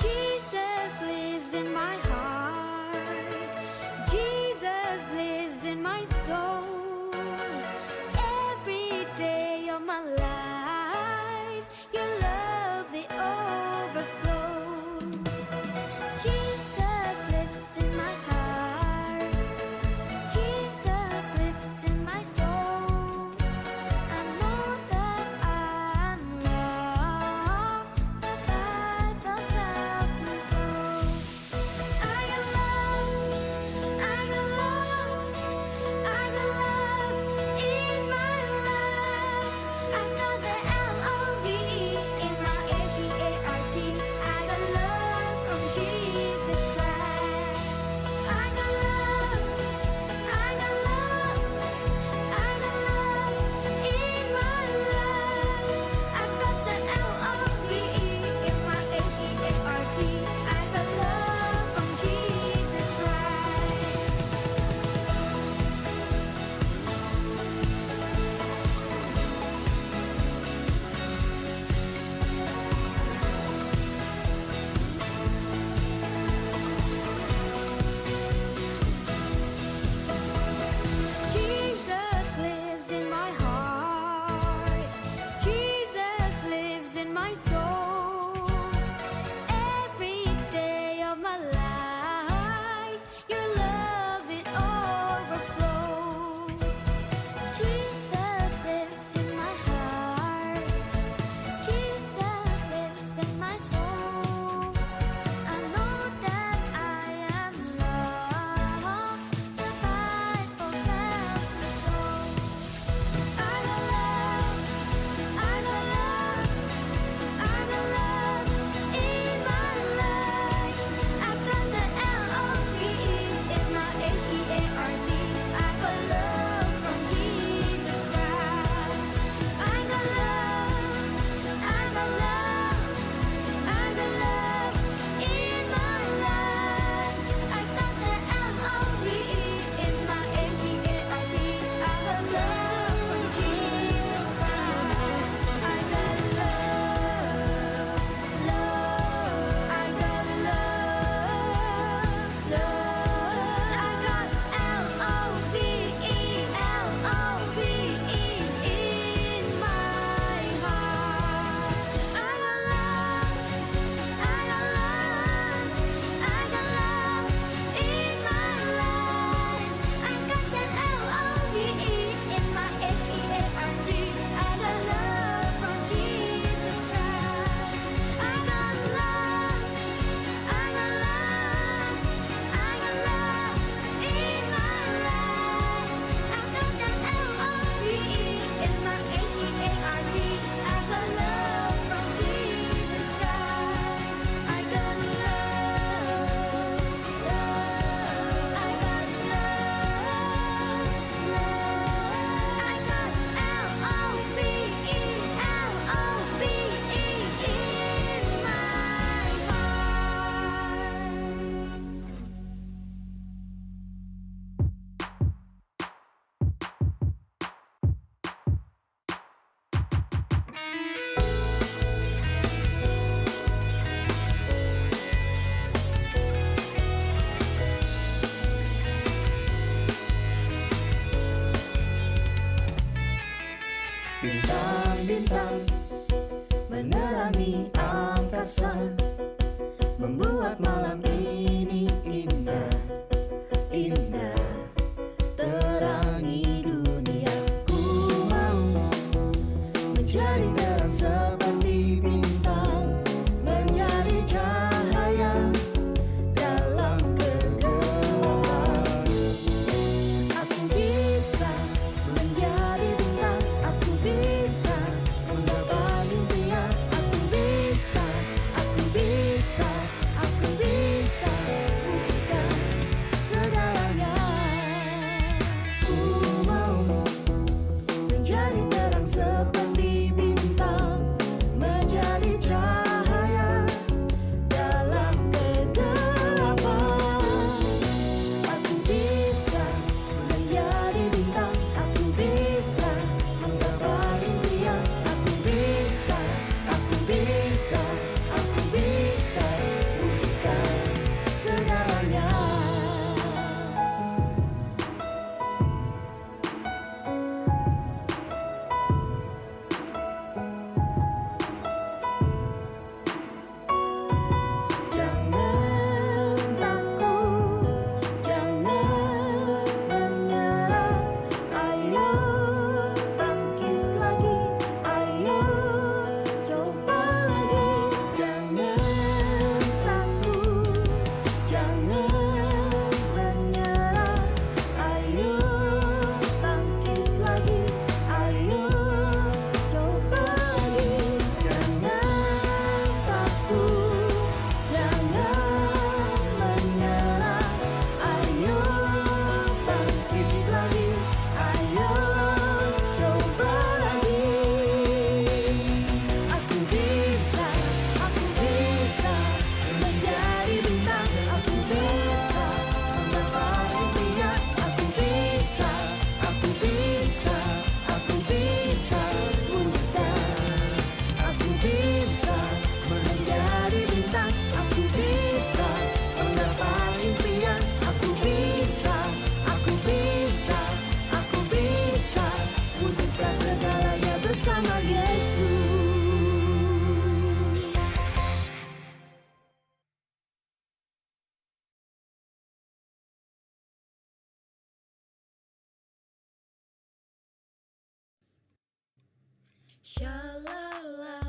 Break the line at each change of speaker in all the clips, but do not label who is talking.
Jesus lives in my heart. Jesus lives in my soul. Every day of my life, your love it all.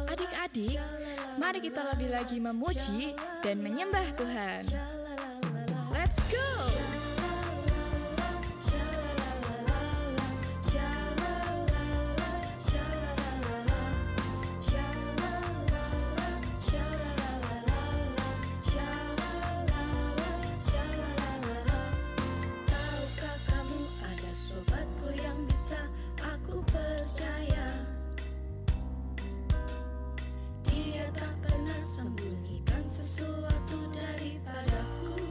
Adik-adik, mari kita lebih lagi memuji dan menyembah Tuhan. Let's go!
Tahukah kamu ada sobatku yang bisa aku percaya? Dia tak pernah sembunyikan sesuatu daripadaku.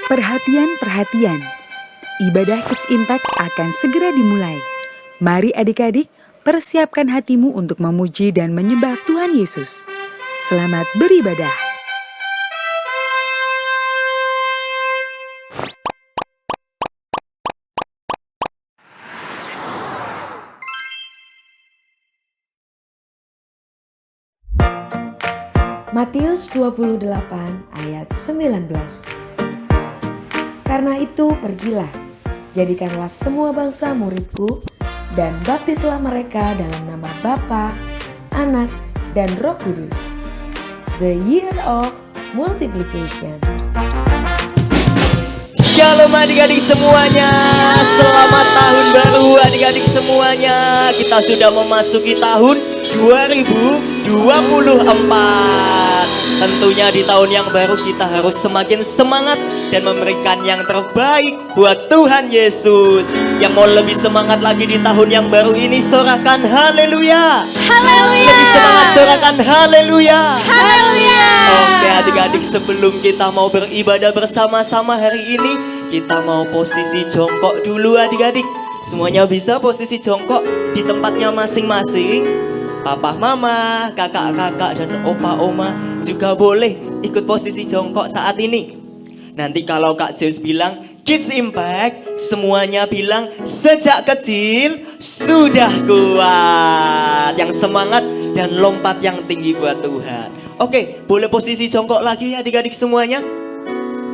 Perhatian, ibadah Kids Impact akan segera dimulai. Mari adik-adik, persiapkan hatimu untuk memuji dan menyembah Tuhan Yesus. Selamat beribadah.
Matius 28 ayat 19. Karena itu pergilah, jadikanlah semua bangsa muridku, dan baptislah mereka dalam nama Bapa, Anak, dan Roh Kudus. The Year of Multiplication.
Shalom adik-adik semuanya. Selamat tahun baru adik-adik semuanya. Kita sudah memasuki tahun 2024. Tentunya di tahun yang baru kita harus semakin semangat dan memberikan yang terbaik buat Tuhan Yesus. Yang mau lebih semangat lagi di tahun yang baru ini, sorakan haleluya.
Haleluya.
Lebih semangat, sorakan haleluya.
Haleluya.
Oke adik-adik, sebelum kita mau beribadah bersama-sama hari ini, kita mau posisi jongkok dulu adik-adik. Semuanya bisa posisi jongkok di tempatnya masing-masing. Papa, mama, kakak-kakak, dan opa-oma juga boleh ikut posisi jongkok saat ini. Nanti kalau Kak James bilang Kids Impact, semuanya bilang sejak kecil sudah kuat. Yang semangat dan lompat yang tinggi buat Tuhan. Oke, boleh posisi jongkok lagi ya adik-adik semuanya.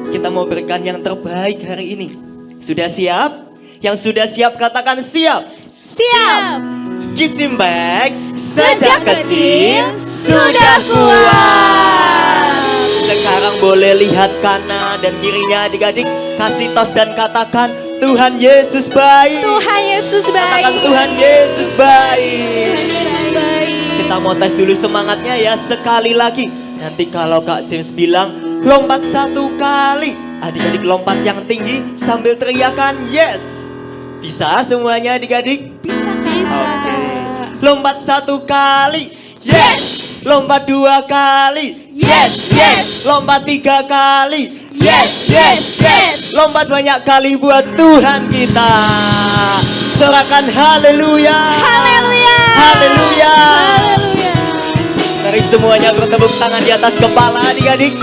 Kita mau berikan yang terbaik hari ini. Sudah siap? Yang sudah siap katakan siap.
Siap.
Kids Impact, sejak kecil sudah kuat. Sekarang boleh lihat kanan dan kirinya adik-adik. Kasih tos dan katakan Tuhan Yesus baik.
Tuhan Yesus baik.
Katakan Tuhan Yesus baik.
Yesus baik.
Kita mau tes dulu semangatnya ya, sekali lagi. Nanti kalau Kak James bilang lompat 1 kali, adik-adik lompat yang tinggi sambil teriakan yes. Bisa semuanya adik-adik?
Bisa.
Oke. Lompat 1 kali, yes. Lompat 2 kali, yes, yes. Lompat 3 kali, yes, yes, yes. Lompat banyak kali buat Tuhan kita. Sorakan haleluya.
Haleluya.
Haleluya.
Haleluya.
Mari semuanya bertepuk tangan di atas kepala adik-adik.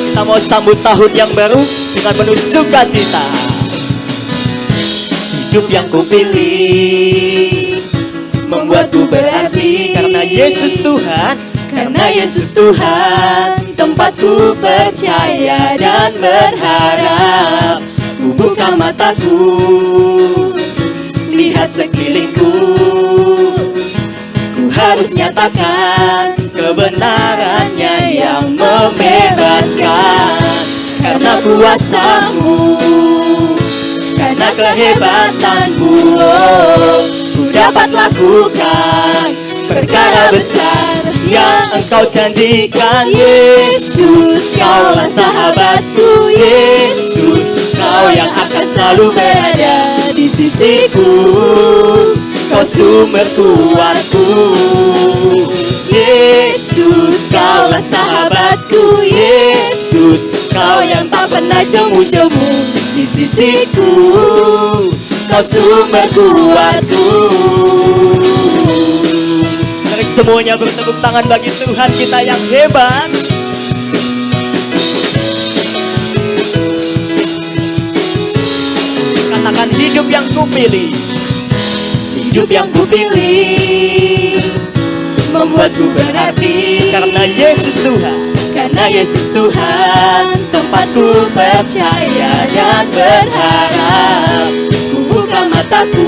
Kita mau sambut tahun yang baru dengan penuh sukacita. Hidup yang kupilih membuatku berarti karena Yesus Tuhan.
Karena Yesus Tuhan, tempatku percaya dan berharap. Ku buka mataku, lihat sekelilingku. Ku harus nyatakan kebenarannya yang membebaskan. Karena kuasa-Mu, karena kehebatanmu, ku dapat lakukan perkara besar yang Engkau janjikan. Yesus, Kaulah sahabatku. Yesus, Kau yang akan selalu berada di sisiku. Kau sumber kuatku. Yesus, Kaulah sahabatku. Yesus, Kau yang tak pernah jemu-jemu di sisiku. Kau sumber kuatku.
Mari semuanya bertepuk tangan bagi Tuhan kita yang hebat. Katakan hidup yang kupilih.
Hidup yang kupilih membuatku berarti.
Karena Yesus Tuhan.
Karena Yesus Tuhan, tempatku percaya dan berharap. Ku buka mataku,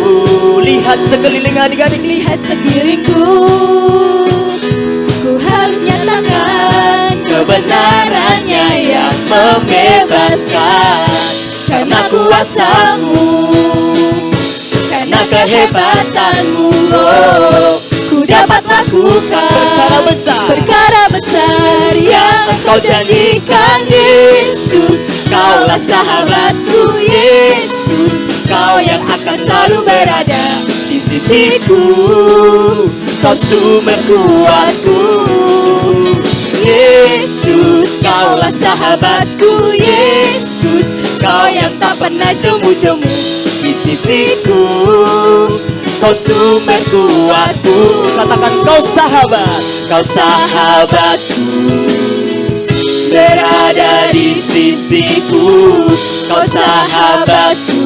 Lihat sekeliling adik-adik.
lihat sekelilingku. Ku harus nyatakan kebenarannya yang membebaskan. Karena kuasa-Mu, karena kehebatanmu, ku dapat lakukan perkara besar yang Engkau janjikan. Yesus, Kaulah sahabatku. Yesus, Kau yang akan selalu berada di sisiku. Kau sumber kuatku. Yesus, Kaulah
sahabatku Yesus, Kau yang tak pernah jemu-jemu di sisiku, Kau sumber kuatku.
Katakan kau sahabat,
Kau sahabatku, berada di sisiku, Kau sahabatku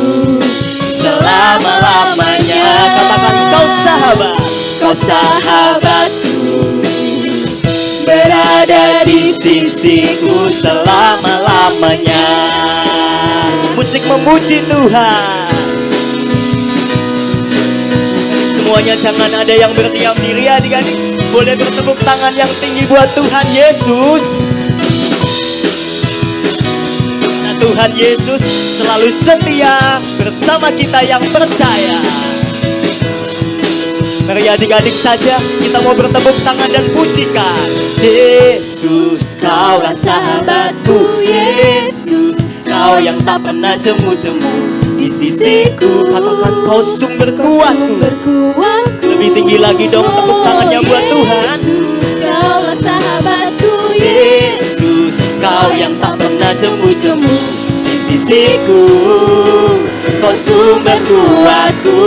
selama-lamanya.
katakan kau sahabat.
Kau sahabatku, berada di sisiku selama-lamanya.
Musik memuji Tuhan. Semuanya jangan ada yang berdiam diri, adik-adik. Boleh bertepuk tangan yang tinggi buat Tuhan Yesus. Nah, Tuhan Yesus selalu setia bersama kita yang percaya. Mari adik-adik saja kita mau bertepuk tangan dan pujikan. Yesus, Kaulah sahabatku. Yesus, Kau yang tak pernah jemu-jemu di sisiku. Katakan kau sumber kuatku. Lebih tinggi lagi dong tepuk tangannya buat Tuhan.
Yesus, Kaulah sahabatku.
Yesus, Kau yang tak pernah jemu-jemu di sisiku. Kau sumber kuatku.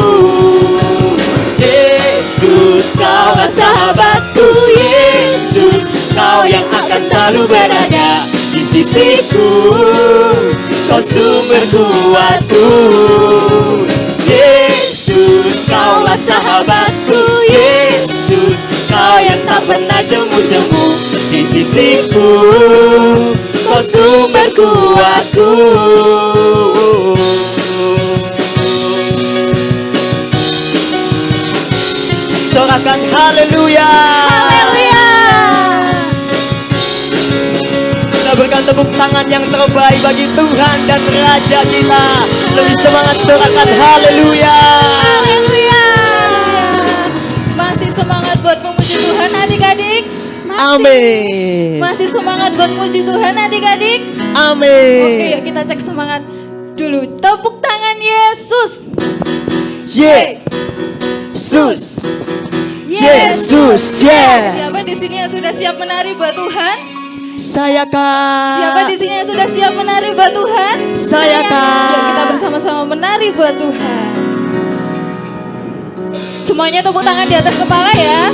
Yesus, Kaulah sahabatku. Yesus, Kau yang akan selalu berada di sisiku. Kau sumber kuatku. Yesus, Kaulah sahabatku. Yesus, Kau yang tak pernah jemu-jemu di sisiku. Kau sumber kuatku. Sorakan haleluya. Kita berikan tepuk tangan yang terbaik bagi Tuhan dan Raja kita. Lebih semangat sorakan haleluya.
Masih semangat buat memuji Tuhan adik-adik?
Amin.
Masih semangat buat memuji Tuhan adik-adik?
Amin.
Oke, yuk kita cek semangat dulu. Tepuk tangan Yesus.
Yesus. Yesus, yes.
Siapa di sini yang sudah siap menari buat Tuhan?
Saya
Siapa di
Kak.
sini yang sudah siap menari buat Tuhan?
Saya
Yuk kita
Kak.
bersama-sama menari buat Tuhan. Semuanya tepuk tangan di atas kepala ya.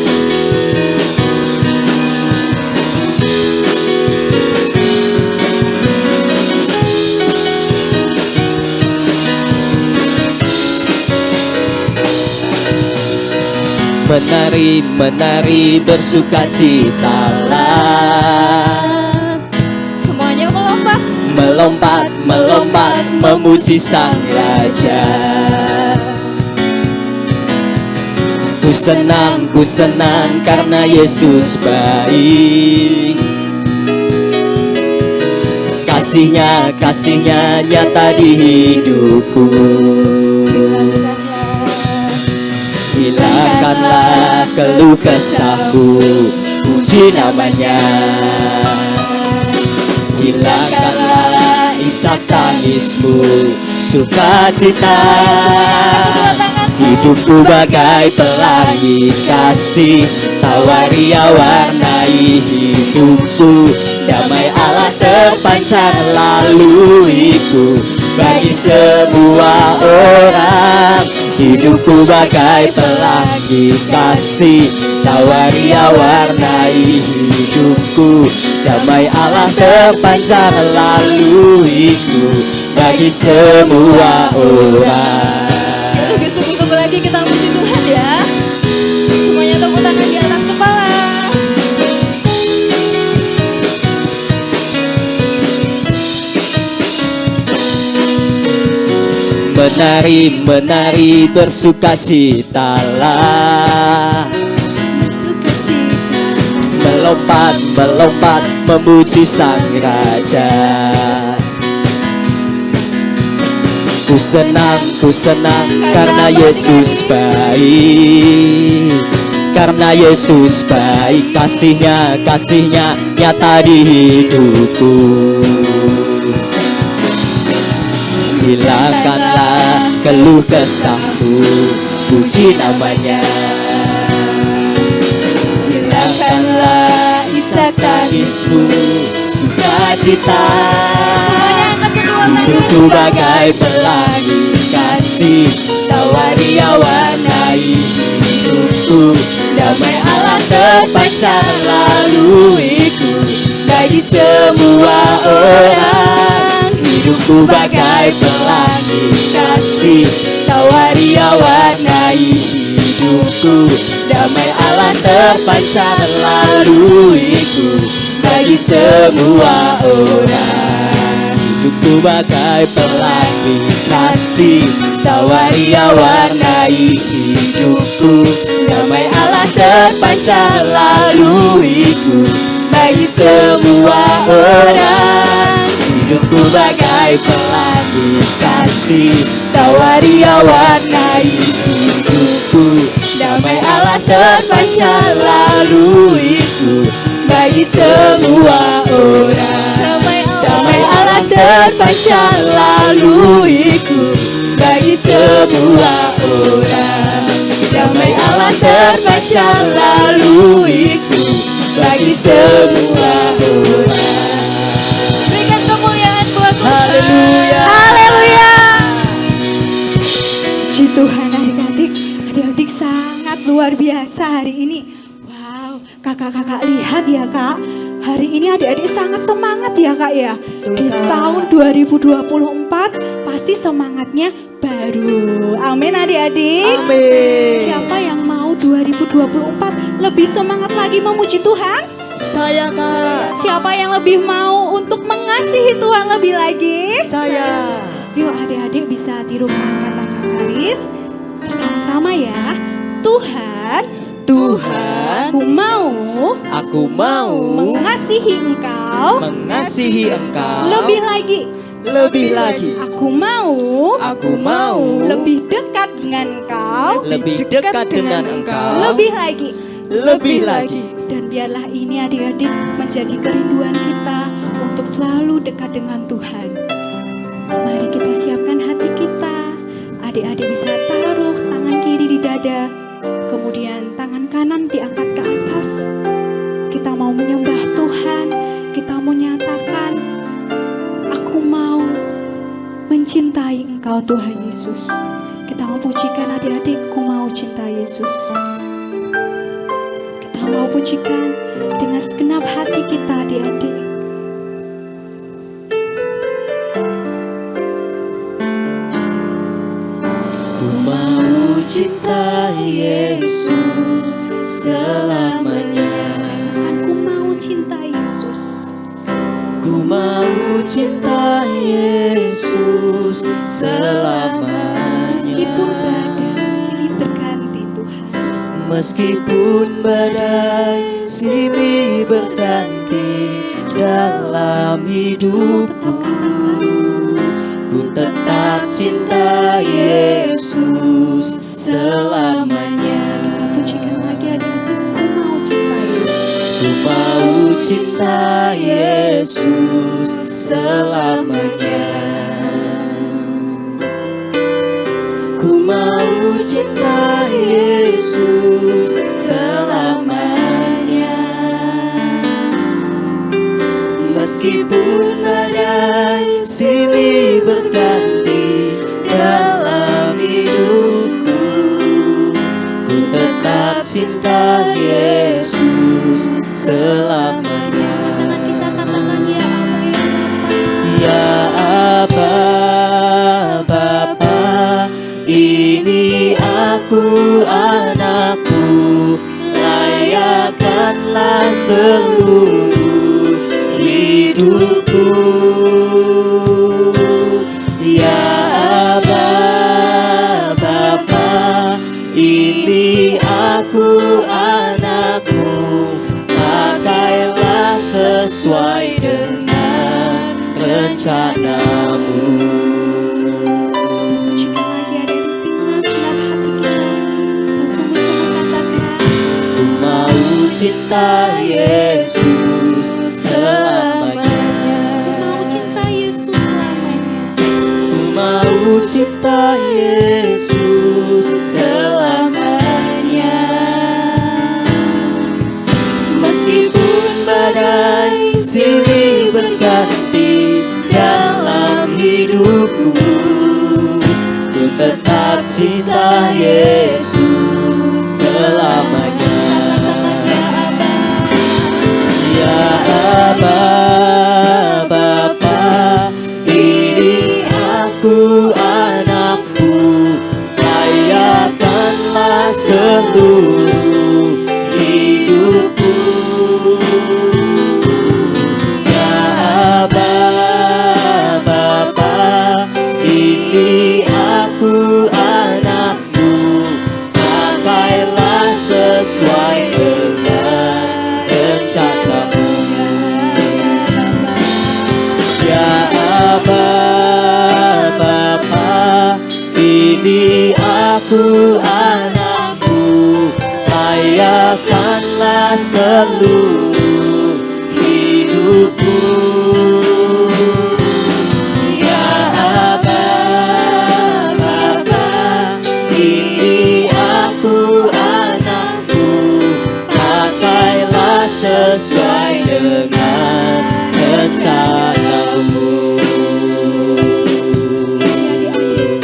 Menari, menari bersukacitalah.
Semuanya melompat.
Melompat, melompat memuji Sang Raja. Ku senang karena Yesus baik. Kasihnya, kasihnya nyata di hidupku. Hilangkanlah keluh kesahku, puji namanya. Hilangkanlah isak tangismu, sukacita. Hidupku bagai pelangi kasih, tawaria warnai hidupku. Damai Allah terpancar laluiku bagi semua orang. Hidupku bagai pelangi kasih, tawaria warnai hidupku. Damai Allah terpancar laluiku bagi semua orang.
Lebih sungguh-sungguh lagi kita puji Tuhan ya. Semuanya tepuk tangan di atas kepala.
Menari, menari bersukacitalah. Melompat, melompat memuji Sang Raja. Ku senang karena Yesus baik. Karena Yesus baik, kasihnya, kasihnya nyata di hidupku. Hilangkanlah keluh kesahku, puji namanya. Hilangkanlah isak tangis tangismu sukacita.
Semuanya angkat kedua
Hidupku bagai pelangi kasih, tawari warnai hidupku. Damai Allah terpancar laluiku bagi semua orang. Hidupku bagai pelangi kasih, tawari warnai hidupku. Damai Allah terpancar laluiku bagi semua orang. Hidupku bagai pelangi kasih, tawari warnai hidupku. Damai Allah terpancar laluiku bagi semua orang. Hidupku bagai pelangi kasih, tawari warnai hidupku. Damai Allah terpancar laluiku bagi semua orang. Damai Allah terpancar laluiku bagi semua orang. Damai Allah terpancar laluiku bagi semua orang.
Berikan kemuliaan buat Tuhan.
Haleluya.
Haleluya.
Puji Tuhan adik-adik sangat luar biasa hari ini. Wow, kakak-kakak lihat ya kak, hari ini adik-adik sangat semangat ya kak ya. Di tahun 2024 pasti semangatnya baru. Amin adik-adik.
Amin.
Siapa yang mau 2024 lebih semangat lagi memuji Tuhan?
Saya kak.
Siapa yang lebih mau untuk mengasihi Tuhan lebih lagi?
Saya.
Yuk adik-adik bisa tiru kata-kata Karis bersama-sama ya. Tuhan,
Tuhan,
aku mau mengasihi Engkau lebih lagi. Aku mau lebih dekat dengan Engkau lebih lagi. Dan biarlah ini adik-adik menjadi kerinduan kita untuk selalu dekat dengan Tuhan. Mari kita siapkan hati kita. Adik-adik bisa taruh tangan kiri di dada, kemudian tangan kanan diangkat ke atas. Kita mau menyembah Tuhan, kita mau nyatakan, aku mau mencintai Engkau Tuhan Yesus. Kita mau pujikan adik-adik, aku mau cinta Yesus. Kita mau pujikan dengan segenap hati kita adik-adik.
Ku mau cinta Yesus selamanya.
Aku mau cinta Yesus.
Ku mau cinta Yesus selamanya.
Meskipun badai silih berganti Tuhan.
Meskipun badai silih berganti dalam hidupku, ku tetap cinta Yesus selamanya.
Pujikan lagi adik-adik, aku mau cinta Yesus.
Ku mau cinta Yesus selamanya. Ku mau cinta Yesus selamanya. Meskipun badai silih berganti dalam hidupku, ku tetap cinta Yesus selamanya.
Kita katakan
Ya Aba, Bapa, ini aku anakmu, layakkanlah seluruh hidupku. Ya Aba, Bapa, ini aku anakmu, pakailah sesuai dengan rencanamu.
pujikan lagi adik-adik dengan segenap hati kita. Bersungguh-sungguh katakan,
Ku mau cinta Yesus selamanya.
aku mau cinta Yesus selamanya.
Ku mau cinta Yesus selamanya. Meskipun badai aku anakmu, layakanlah seluruh hidupku. Ya Aba, Bapa, ini aku anakmu, pakailah sesuai dengan rencanamu.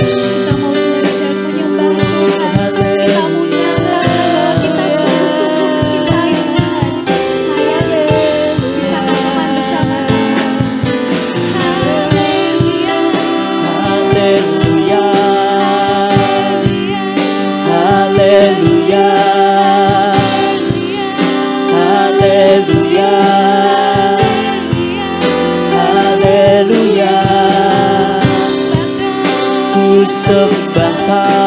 Kita mau belajar menyembah Tuhan. Kita mau menyadari bahwa kita sungguh-sungguh mencintai Tuhan. Ayo bisa teman bersama-sama. Haleluya.
Haleluya, haleluya, haleluya, haleluya. Ku sembahkan,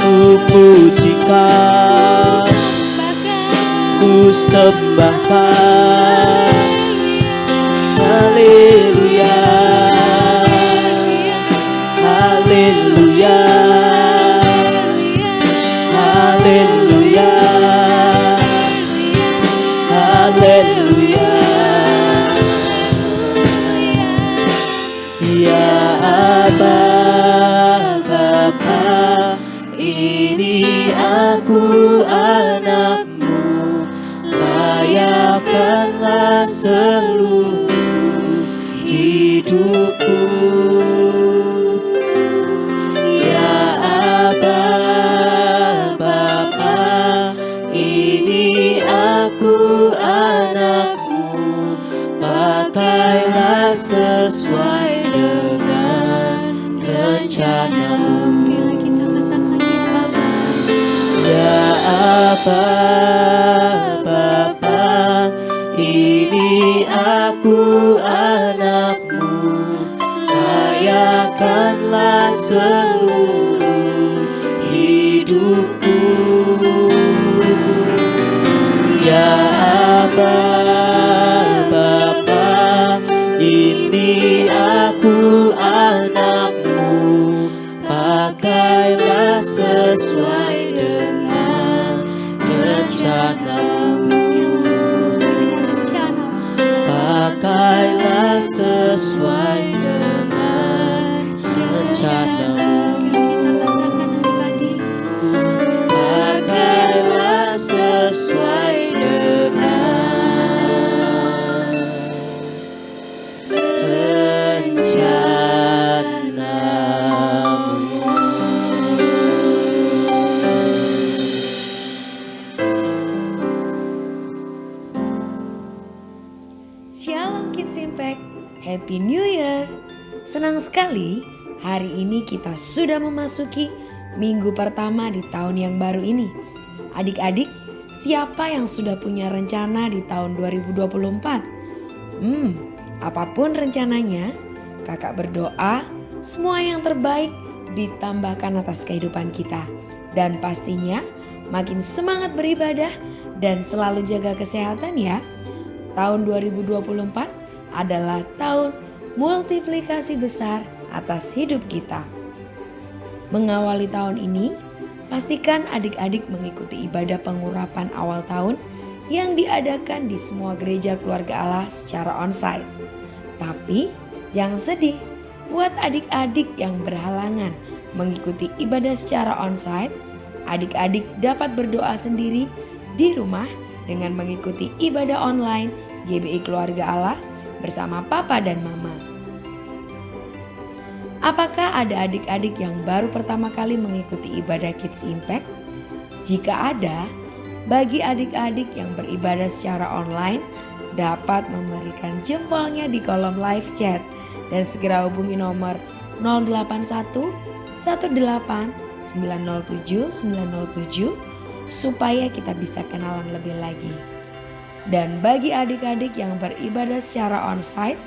ku pujikan, ku sembahkan. Haleluya, haleluya, haleluya, haleluya. Ya Aba, Bapa, ini aku anakmu, layakanlah seluruh hidupku. Ya Aba, Bapa, ini aku anakmu, pakailah sesuai dengan rencanamu.
Sekali kita katakan ya Bapa.
Ya Aba, Bapa, ini aku anakmu, layakanlah seluruh hidupku. Ya Aba, Bapa, ini aku anakmu, pakailah sesuai dengan rencanamu.
Sesuai dengan rencana.
Pakailah sesuai dengan rencanamu.
Sekali kita katakan adik-adik.
Pakailah sesuai dengan rencanamu.
Shalom Kids Impact, Happy New Year. Senang sekali hari ini kita sudah memasuki minggu pertama di tahun yang baru ini. Adik-adik, siapa yang sudah punya rencana di tahun 2024? Apapun rencananya, kakak berdoa semua yang terbaik ditambahkan atas kehidupan kita. Dan pastinya makin semangat beribadah dan selalu jaga kesehatan ya. Tahun 2024 adalah tahun multiplikasi besar atas hidup kita. Mengawali tahun ini, pastikan adik-adik mengikuti ibadah pengurapan awal tahun yang diadakan di semua gereja keluarga Allah secara onsite. Tapi jangan sedih buat adik-adik yang berhalangan mengikuti ibadah secara onsite. Adik-adik dapat berdoa sendiri di rumah dengan mengikuti ibadah online GBI Keluarga Allah bersama Papa dan Mama. Apakah ada adik-adik yang baru pertama kali mengikuti ibadah Kids Impact? Jika ada, bagi adik-adik yang beribadah secara online dapat memberikan jempolnya di kolom live chat dan segera hubungi nomor 081 18 907 907 supaya kita bisa kenalan lebih lagi. Dan bagi adik-adik yang beribadah secara onsite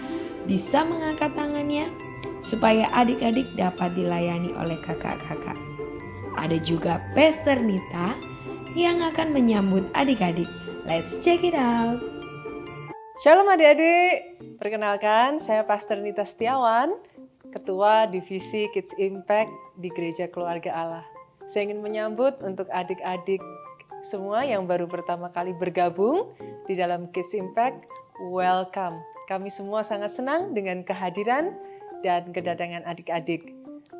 bisa mengangkat tangannya supaya adik-adik dapat dilayani oleh kakak-kakak. Ada juga Pastor Nita yang akan menyambut adik-adik. Let's check it out.
Shalom adik-adik, perkenalkan saya Pastor Nita Setiawan. Ketua Divisi Kids Impact di Gereja Keluarga Allah. Saya ingin menyambut untuk adik-adik semua yang baru pertama kali bergabung di dalam Kids Impact, welcome. Kami semua sangat senang dengan kehadiran dan kedatangan adik-adik.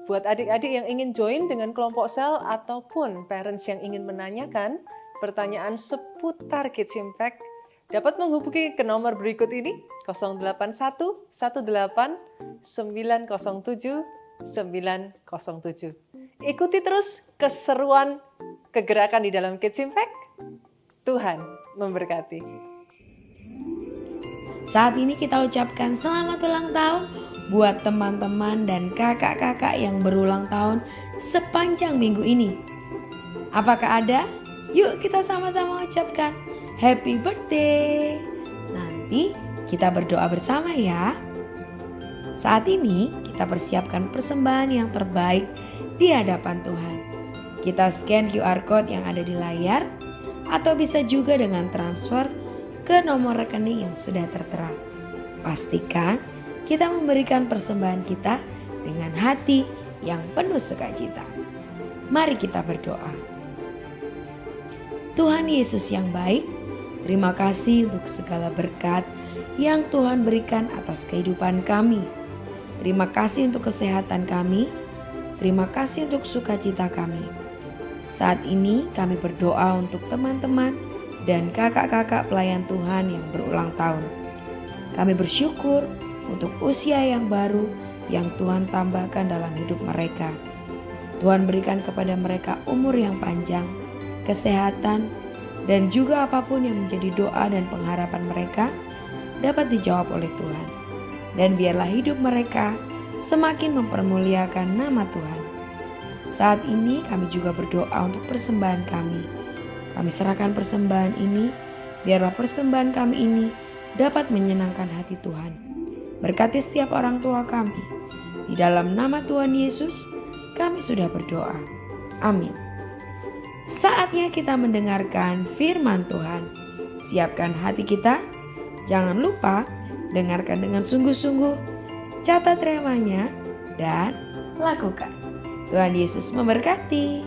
Buat adik-adik yang ingin join dengan kelompok sel ataupun parents yang ingin menanyakan pertanyaan seputar Kids Impact, dapat menghubungi ke nomor berikut ini 081 18 907 907. Ikuti terus keseruan kegerakan di dalam Kids Impact. Tuhan memberkati.
Saat ini kita ucapkan selamat ulang tahun buat teman-teman dan kakak-kakak yang berulang tahun sepanjang minggu ini. Apakah ada? Yuk kita sama-sama ucapkan happy birthday. Nanti kita berdoa bersama ya. Saat ini kita persiapkan persembahan yang terbaik di hadapan Tuhan. Kita scan QR code yang ada di layar atau bisa juga dengan transfer ke nomor rekening yang sudah tertera. Pastikan kita memberikan persembahan kita dengan hati yang penuh sukacita. Mari kita berdoa. Tuhan Yesus yang baik, terima kasih untuk segala berkat yang Tuhan berikan atas kehidupan kami. Terima kasih untuk kesehatan kami. Terima kasih untuk sukacita kami. Saat ini kami berdoa untuk teman-teman dan kakak-kakak pelayan Tuhan yang berulang tahun. Kami bersyukur untuk usia yang baru yang Tuhan tambahkan dalam hidup mereka. Tuhan berikan kepada mereka umur yang panjang, kesehatan, dan juga apapun yang menjadi doa dan pengharapan mereka dapat dijawab oleh Tuhan. Dan biarlah hidup mereka semakin mempermuliakan nama Tuhan. Saat ini kami juga berdoa untuk persembahan kami. Kami serahkan persembahan ini, biarlah persembahan kami ini dapat menyenangkan hati Tuhan. Berkati setiap orang tua kami. Di dalam nama Tuhan Yesus, kami sudah berdoa. Amin. Saatnya kita mendengarkan firman Tuhan. Siapkan hati kita. Jangan lupa dengarkan dengan sungguh-sungguh, catat remanya, dan lakukan. Tuhan Yesus memberkati.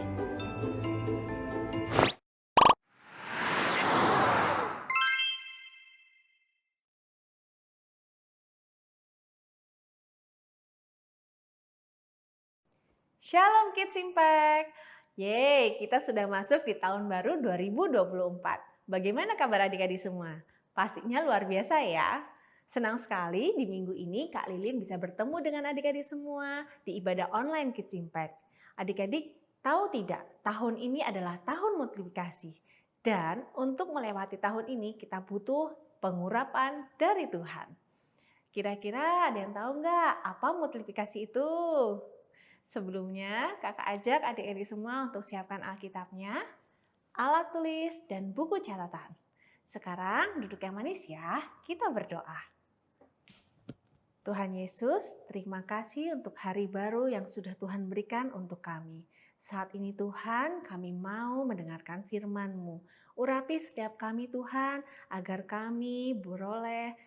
Shalom Kids Impact. Yeay, kita sudah masuk di tahun baru 2024. Bagaimana kabar adik-adik semua? Pastinya luar biasa ya. Senang sekali di minggu ini Kak Lilin bisa bertemu dengan adik-adik semua di ibadah online Kids Impact. Adik-adik tahu tidak, tahun ini adalah tahun multiplikasi. Dan untuk melewati tahun ini kita butuh pengurapan dari Tuhan. Kira-kira ada yang tahu nggak apa multiplikasi itu? Sebelumnya kakak ajak adik-adik semua untuk siapkan Alkitabnya, alat tulis, dan buku catatan. Sekarang duduk yang manis ya, kita berdoa. Tuhan Yesus, terima kasih untuk hari baru yang sudah Tuhan berikan untuk kami. Saat ini Tuhan, kami mau mendengarkan firman-Mu. Urapi setiap kami Tuhan, agar kami beroleh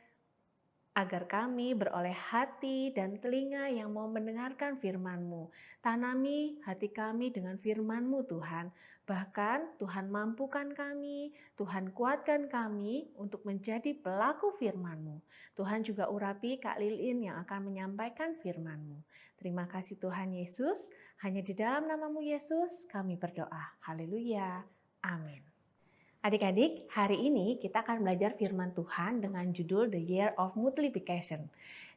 hati dan telinga yang mau mendengarkan firman-Mu. Tanami hati kami dengan firman-Mu Tuhan. Bahkan Tuhan mampukan kami, Tuhan kuatkan kami untuk menjadi pelaku firman-Mu. Tuhan juga urapi Kak Lilin yang akan menyampaikan firman-Mu. Terima kasih Tuhan Yesus, hanya di dalam nama-Mu Yesus kami berdoa. Haleluya. Amin. Adik-adik, hari ini kita akan belajar firman Tuhan dengan judul The Year of Multiplication.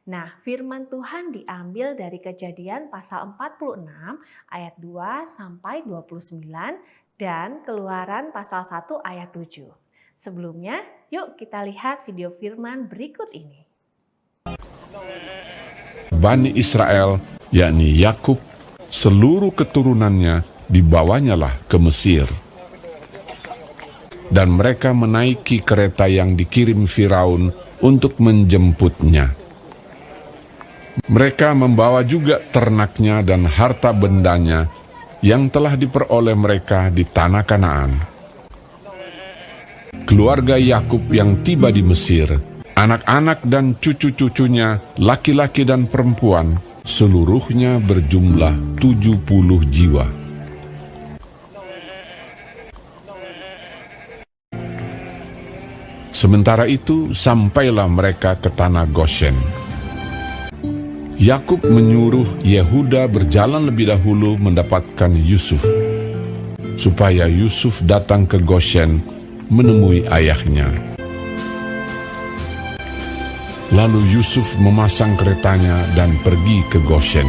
Nah, firman Tuhan diambil dari Kejadian pasal 46 ayat 2 sampai 29 dan Keluaran pasal 1 ayat 7. Sebelumnya, yuk kita lihat video firman berikut ini.
Bani Israel, yakni Yakub, seluruh keturunannya dibawanyalah ke Mesir. Dan mereka menaiki kereta yang dikirim Firaun untuk menjemputnya. Mereka membawa juga ternaknya dan harta bendanya yang telah diperoleh mereka di tanah Kanaan. Keluarga Yakub yang tiba di Mesir, anak-anak dan cucu-cucunya, laki-laki dan perempuan, Seluruhnya berjumlah 70 jiwa. Sementara itu sampailah mereka ke tanah Goshen. Yakub menyuruh Yehuda berjalan lebih dahulu mendapatkan Yusuf, supaya Yusuf datang ke Goshen menemui ayahnya. Lalu Yusuf memasang keretanya dan pergi ke Goshen,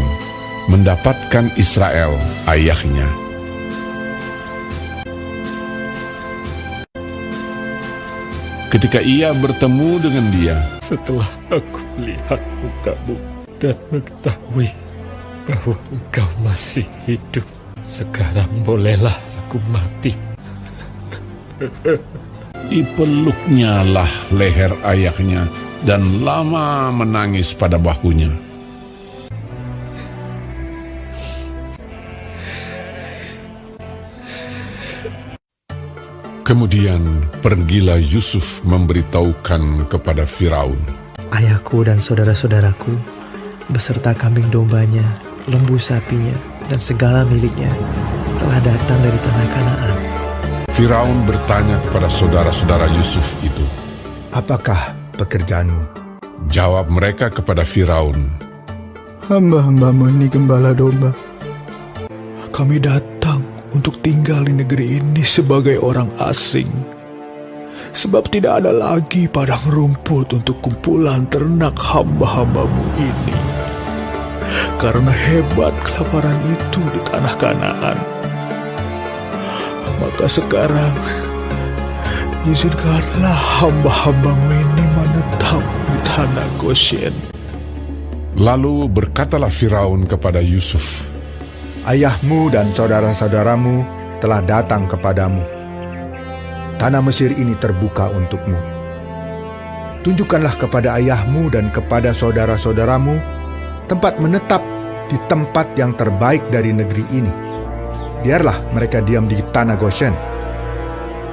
mendapatkan Israel ayahnya. Ketika ia bertemu dengan dia,
setelah aku melihat mukamu dan mengetahui bahwa engkau masih hidup, sekarang bolehlah aku mati.
Dipeluknya lah leher ayahnya dan lama menangis pada bahunya. Kemudian pergilah Yusuf memberitahukan kepada Firaun,
Ayahku dan saudara-saudaraku, beserta kambing dombanya, lembu sapinya, dan segala miliknya, telah datang dari tanah Kanaan.
Firaun bertanya kepada saudara-saudara Yusuf itu,
apakah pekerjaanmu?
Jawab mereka kepada Firaun,
hamba-hambamu ini gembala domba. Kami datang untuk tinggal di negeri ini sebagai orang asing, sebab tidak ada lagi padang rumput untuk kumpulan ternak hamba-hambamu ini. Karena hebat kelaparan itu di tanah Kanaan, maka sekarang izinkanlah hamba-hambamu ini menetap di tanah Goshen.
Lalu berkatalah Firaun kepada Yusuf,
ayahmu dan saudara-saudaramu telah datang kepadamu. Tanah Mesir ini terbuka untukmu. Tunjukkanlah kepada ayahmu dan kepada saudara-saudaramu tempat menetap di tempat yang terbaik dari negeri ini. Biarlah mereka diam di tanah Goshen.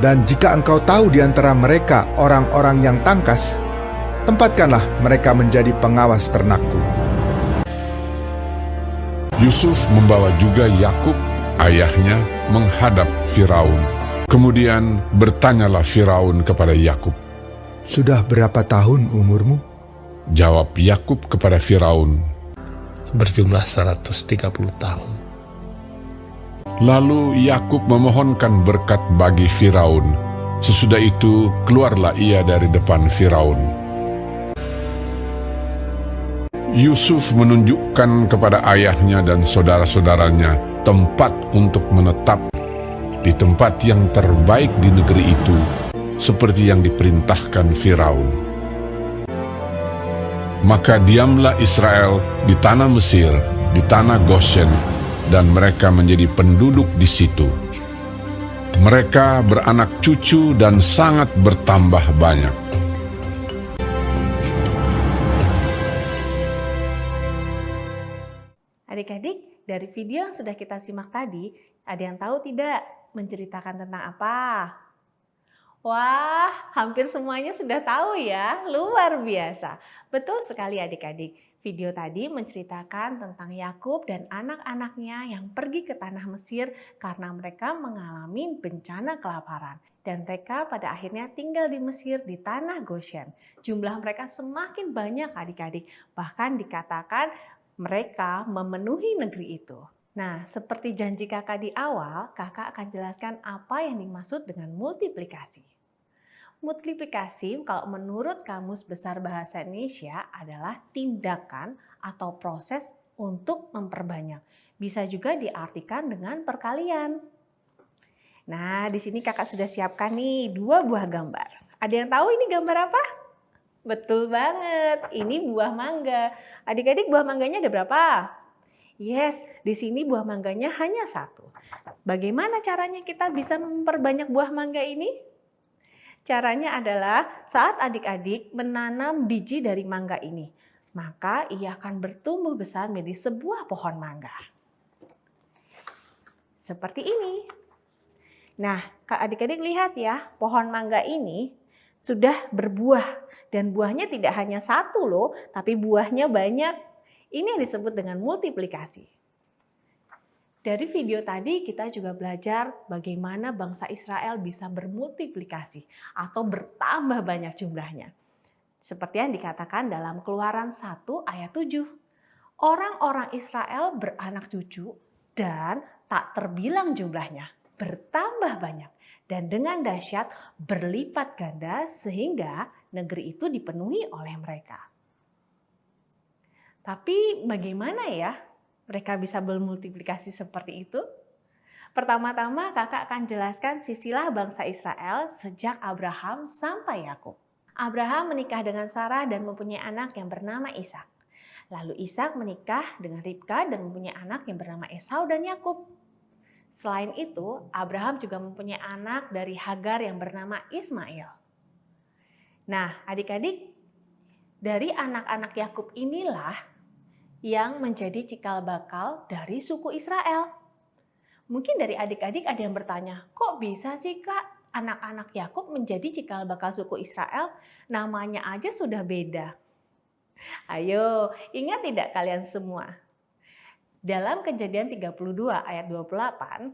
Dan jika engkau tahu di antara mereka orang-orang yang tangkas, tempatkanlah mereka menjadi pengawas ternakku.
Yusuf membawa juga Yakub, ayahnya, menghadap Firaun. Kemudian bertanyalah Firaun kepada Yakub,
sudah berapa tahun umurmu?
Jawab Yakub kepada Firaun,
berjumlah 130 tahun.
Lalu Yakub memohonkan berkat bagi Firaun. Sesudah itu keluarlah ia dari depan Firaun. Yusuf menunjukkan kepada ayahnya dan saudara-saudaranya tempat untuk menetap di tempat yang terbaik di negeri itu, seperti yang diperintahkan Firaun. Maka diamlah Israel di tanah Mesir, di tanah Goshen, dan mereka menjadi penduduk di situ. Mereka beranak cucu dan sangat bertambah banyak.
Adik-adik, dari video yang sudah kita simak tadi, ada yang tahu tidak menceritakan tentang apa? Wah, hampir semuanya sudah tahu ya, luar biasa. Betul sekali adik-adik, video tadi menceritakan tentang Yakub dan anak-anaknya yang pergi ke tanah Mesir karena mereka mengalami bencana kelaparan. Dan mereka pada akhirnya tinggal di Mesir di tanah Goshen. Jumlah mereka semakin banyak adik-adik, bahkan dikatakan mereka memenuhi negeri itu. Nah, seperti janji kakak di awal, kakak akan jelaskan apa yang dimaksud dengan multiplikasi. Multiplikasi kalau menurut Kamus Besar Bahasa Indonesia adalah tindakan atau proses untuk memperbanyak. Bisa juga diartikan dengan perkalian. Nah, di sini kakak sudah siapkan nih 2 buah gambar. Ada yang tahu ini gambar apa? Betul banget, ini buah mangga. Adik-adik, buah mangganya ada berapa? Yes, di sini buah mangganya hanya 1. Bagaimana caranya kita bisa memperbanyak buah mangga ini? Caranya adalah saat adik-adik menanam biji dari mangga ini, maka ia akan bertumbuh besar menjadi sebuah pohon mangga. Seperti ini. Nah, adik-adik lihat ya, pohon mangga ini sudah berbuah. Dan buahnya tidak hanya 1 loh, tapi buahnya banyak. Ini yang disebut dengan multiplikasi. Dari video tadi kita juga belajar bagaimana bangsa Israel bisa bermultiplikasi atau bertambah banyak jumlahnya. Seperti yang dikatakan dalam Keluaran 1 ayat 7. Orang-orang Israel beranak cucu dan tak terbilang jumlahnya, bertambah banyak dan dengan dahsyat berlipat ganda sehingga negeri itu dipenuhi oleh mereka. Tapi bagaimana ya mereka bisa bermultiplikasi seperti itu? Pertama-tama kakak akan jelaskan silsilah bangsa Israel sejak Abraham sampai Yakub. Abraham menikah dengan Sarah dan mempunyai anak yang bernama Ishak. Lalu Ishak menikah dengan Ribka dan mempunyai anak yang bernama Esau dan Yakub. Selain itu, Abraham juga mempunyai anak dari Hagar yang bernama Ismail. Nah, adik-adik, dari anak-anak Yakub inilah yang menjadi cikal bakal dari suku Israel. Mungkin dari adik-adik ada yang bertanya, kok bisa sih Kak anak-anak Yakub menjadi cikal bakal suku Israel? Namanya aja sudah beda. Ayo, ingat tidak kalian semua? Dalam Kejadian 32 ayat 28,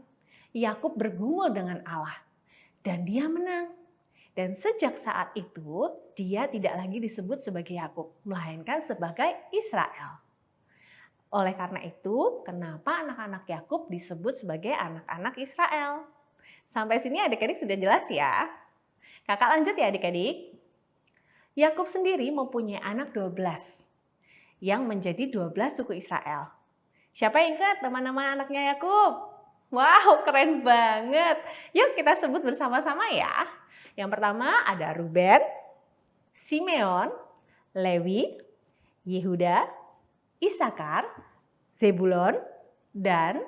Yakub bergumul dengan Allah dan dia menang. Dan sejak saat itu, dia tidak lagi disebut sebagai Yakub, melainkan sebagai Israel. Oleh karena itu, kenapa anak-anak Yakub disebut sebagai anak-anak Israel? Sampai sini adik-adik sudah jelas ya? Kakak lanjut ya adik-adik. Yakub sendiri mempunyai anak 12 yang menjadi 12 suku Israel. Siapa yang ingat teman-teman anaknya Yakub? Wow, keren banget. Yuk kita sebut bersama-sama ya. Yang pertama ada Ruben, Simeon, Lewi, Yehuda, Isakar, Zebulon, dan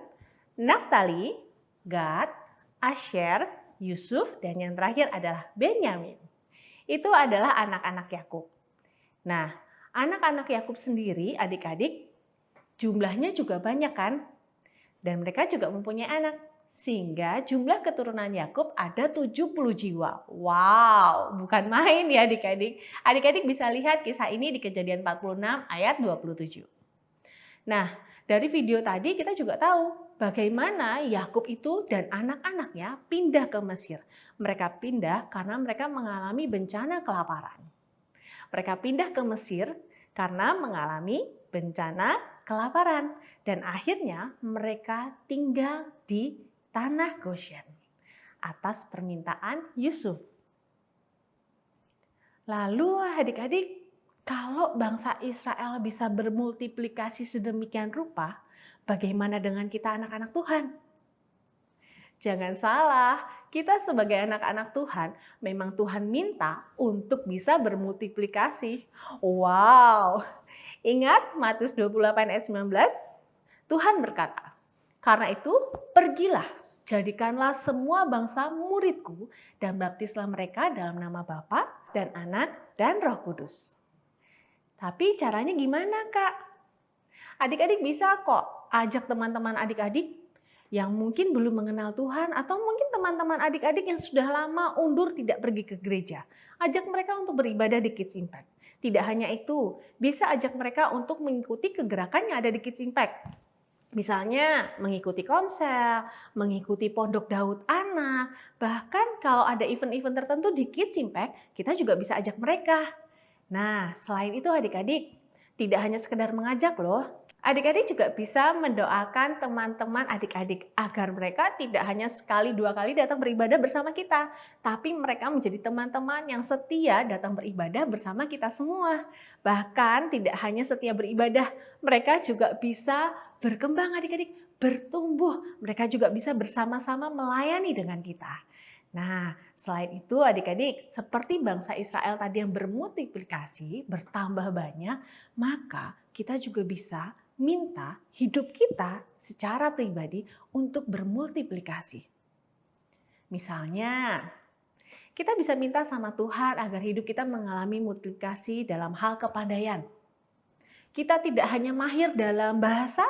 Naftali, Gad, Asher, Yusuf, dan yang terakhir adalah Benyamin. Itu adalah anak-anak Yakub. Nah, anak-anak Yakub sendiri, adik-adik, jumlahnya juga banyak kan? Dan mereka juga mempunyai anak. Sehingga jumlah keturunan Yakub ada 70 jiwa. Wow, bukan main ya adik-adik. Adik-adik bisa lihat kisah ini di Kejadian 46 ayat 27. Nah, dari video tadi kita juga tahu bagaimana Yakub itu dan anak-anaknya pindah ke Mesir. Mereka pindah karena mereka mengalami bencana kelaparan. Mereka pindah ke Mesir karena mengalami bencana kelaparan. Dan akhirnya mereka tinggal di tanah Goshen atas permintaan Yusuf. Lalu adik-adik, kalau bangsa Israel bisa bermultiplikasi sedemikian rupa, bagaimana dengan kita anak-anak Tuhan? Jangan salah, kita sebagai anak-anak Tuhan, memang Tuhan minta untuk bisa bermultiplikasi. Wow! Ingat Matius 28 ayat 19? Tuhan berkata, "Karena itu, pergilah, jadikanlah semua bangsa muridku dan baptislah mereka dalam nama Bapa dan Anak dan Roh Kudus." Tapi caranya gimana, Kak? Adik-adik bisa kok ajak teman-teman adik-adik yang mungkin belum mengenal Tuhan atau mungkin teman-teman adik-adik yang sudah lama undur tidak pergi ke gereja. Ajak mereka untuk beribadah di Kids Impact. Tidak hanya itu, bisa ajak mereka untuk mengikuti kegerakan yang ada di Kids Impact. Misalnya mengikuti komsel, mengikuti pondok Daud anak, bahkan kalau ada event-event tertentu di Kids Impact, kita juga bisa ajak mereka. Nah, selain itu adik-adik, tidak hanya sekedar mengajak loh, adik-adik juga bisa mendoakan teman-teman adik-adik agar mereka tidak hanya sekali dua kali datang beribadah bersama kita, tapi mereka menjadi teman-teman yang setia datang beribadah bersama kita semua. Bahkan tidak hanya setia beribadah, mereka juga bisa berkembang adik-adik, bertumbuh. Mereka juga bisa bersama-sama melayani dengan kita. Nah, selain itu adik-adik, seperti bangsa Israel tadi yang bermultiplikasi, bertambah banyak, maka kita juga bisa minta hidup kita secara pribadi untuk bermultiplikasi. Misalnya, kita bisa minta sama Tuhan agar hidup kita mengalami multiplikasi dalam hal kepandaian. Kita tidak hanya mahir dalam bahasa,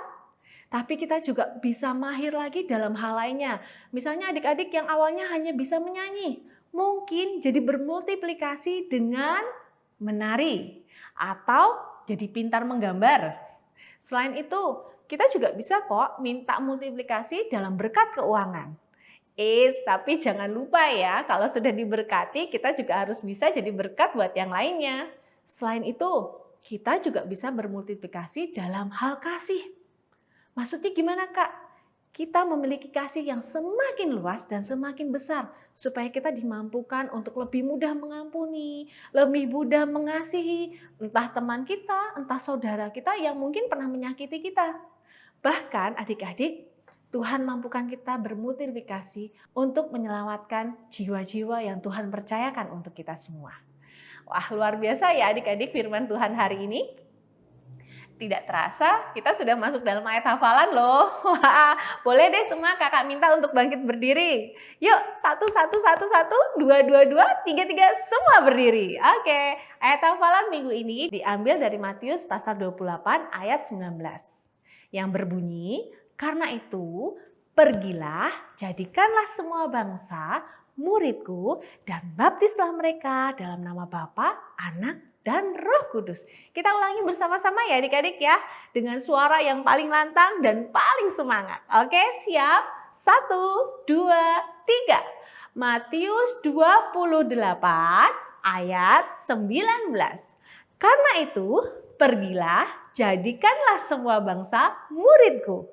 tapi kita juga bisa mahir lagi dalam hal lainnya. Misalnya adik-adik yang awalnya hanya bisa menyanyi, mungkin jadi bermultiplikasi dengan menari atau jadi pintar menggambar. Selain itu, kita juga bisa kok minta multiplikasi dalam berkat keuangan. Tapi jangan lupa ya, kalau sudah diberkati, kita juga harus bisa jadi berkat buat yang lainnya. Selain itu, kita juga bisa bermultiplikasi dalam hal kasih. Maksudnya gimana Kak? Kita memiliki kasih yang semakin luas dan semakin besar supaya kita dimampukan untuk lebih mudah mengampuni, lebih mudah mengasihi entah teman kita, entah saudara kita yang mungkin pernah menyakiti kita. Bahkan adik-adik, Tuhan mampukan kita bermultiplikasi untuk menyelamatkan jiwa-jiwa yang Tuhan percayakan untuk kita semua. Wah, luar biasa ya adik-adik firman Tuhan hari ini. Tidak terasa kita sudah masuk dalam ayat hafalan loh. Wah, boleh deh semua kakak minta untuk bangkit berdiri. Yuk, 1, 2, 2, 3, semua berdiri. Oke, ayat hafalan minggu ini diambil dari Matius pasal 28 ayat 19. Yang berbunyi, karena itu pergilah, jadikanlah semua bangsa muridku dan baptislah mereka dalam nama Bapa, Anak, dan Roh Kudus. Kita ulangi bersama-sama ya adik-adik ya. Dengan suara yang paling lantang dan paling semangat. Oke, siap? 1, 2, 3. Matius 28 ayat 19. Karena itu, pergilah, jadikanlah semua bangsa muridku.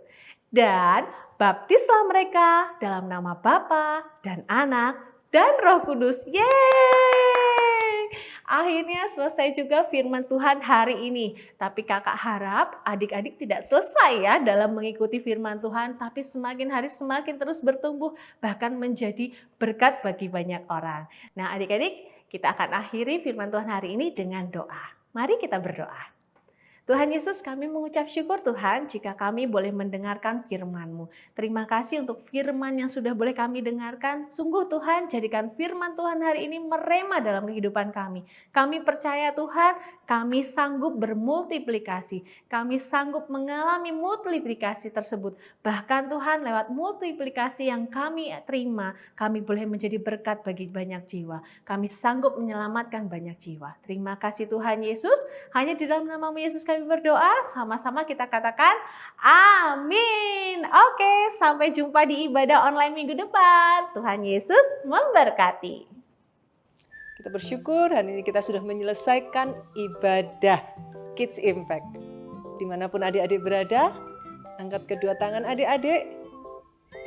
Dan baptislah mereka dalam nama Bapa dan Anak dan Roh Kudus. Yeay! Akhirnya selesai juga firman Tuhan hari ini. Tapi kakak harap adik-adik tidak selesai ya dalam mengikuti firman Tuhan. Tapi semakin hari semakin terus bertumbuh. Bahkan menjadi berkat bagi banyak orang. Nah adik-adik, kita akan akhiri firman Tuhan hari ini dengan doa. Mari kita berdoa. Tuhan Yesus, kami mengucap syukur Tuhan jika kami boleh mendengarkan firman-Mu. Terima kasih untuk firman yang sudah boleh kami dengarkan. Sungguh Tuhan, jadikan firman Tuhan hari ini merema dalam kehidupan kami. Kami percaya Tuhan, kami sanggup bermultiplikasi. Kami sanggup mengalami multiplikasi tersebut. Bahkan Tuhan, lewat multiplikasi yang kami terima, kami boleh menjadi berkat bagi banyak jiwa. Kami sanggup menyelamatkan banyak jiwa. Terima kasih Tuhan Yesus. Hanya di dalam nama-Mu Yesus kami berdoa, sama-sama kita katakan amin. Oke, sampai jumpa di ibadah online minggu depan. Tuhan Yesus memberkati.
Kita bersyukur hari ini kita sudah menyelesaikan ibadah Kids Impact. Dimanapun adik-adik berada, angkat kedua tangan adik-adik,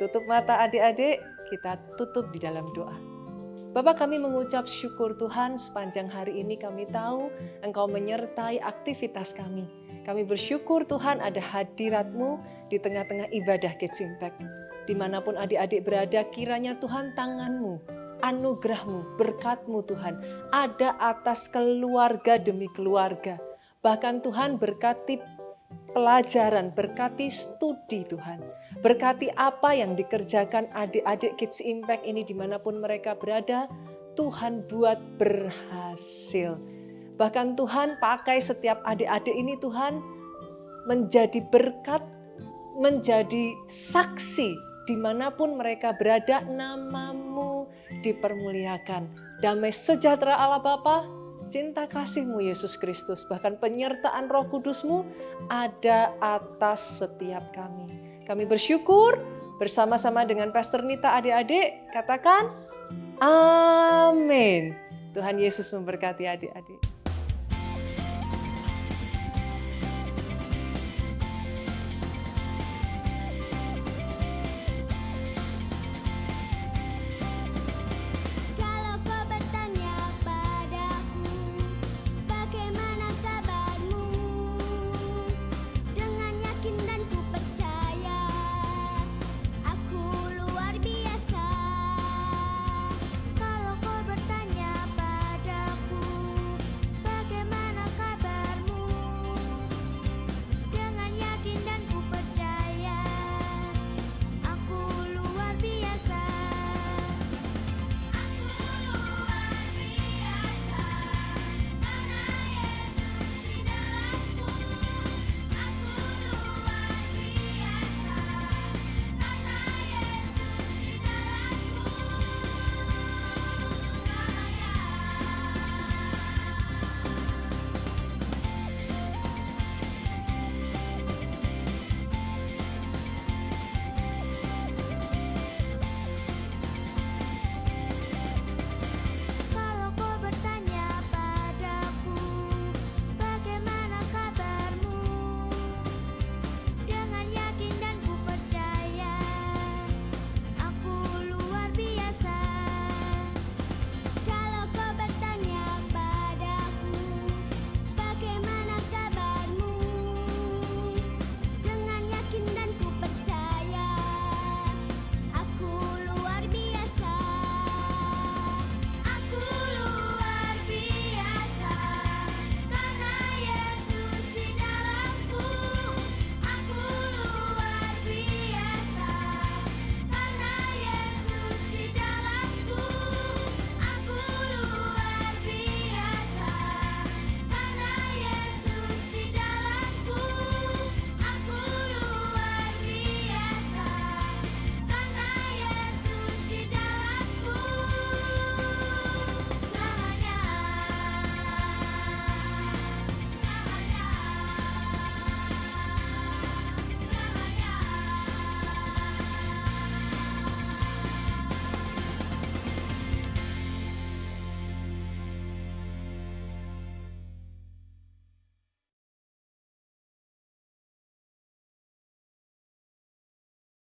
tutup mata adik-adik, kita tutup di dalam doa. Bapak, kami mengucap syukur Tuhan sepanjang hari ini kami tahu Engkau menyertai aktivitas kami. Kami bersyukur Tuhan ada hadirat-Mu di tengah-tengah ibadah Kids Impact. Dimanapun adik-adik berada, kiranya Tuhan tangan-Mu, anugerah-Mu, berkat-Mu Tuhan ada atas keluarga demi keluarga. Bahkan Tuhan berkati pelajaran, berkati studi Tuhan. Berkati apa yang dikerjakan adik-adik Kids Impact ini dimanapun mereka berada, Tuhan buat berhasil. Bahkan Tuhan pakai setiap adik-adik ini Tuhan menjadi berkat, menjadi saksi dimanapun mereka berada, nama-Mu dipermuliakan. Damai sejahtera Allah Bapa, cinta kasih-Mu Yesus Kristus, bahkan penyertaan Roh Kudus-Mu ada atas setiap kami. Kami bersyukur bersama-sama dengan Pastor Nita adik-adik, katakan amin. Tuhan Yesus memberkati adik-adik.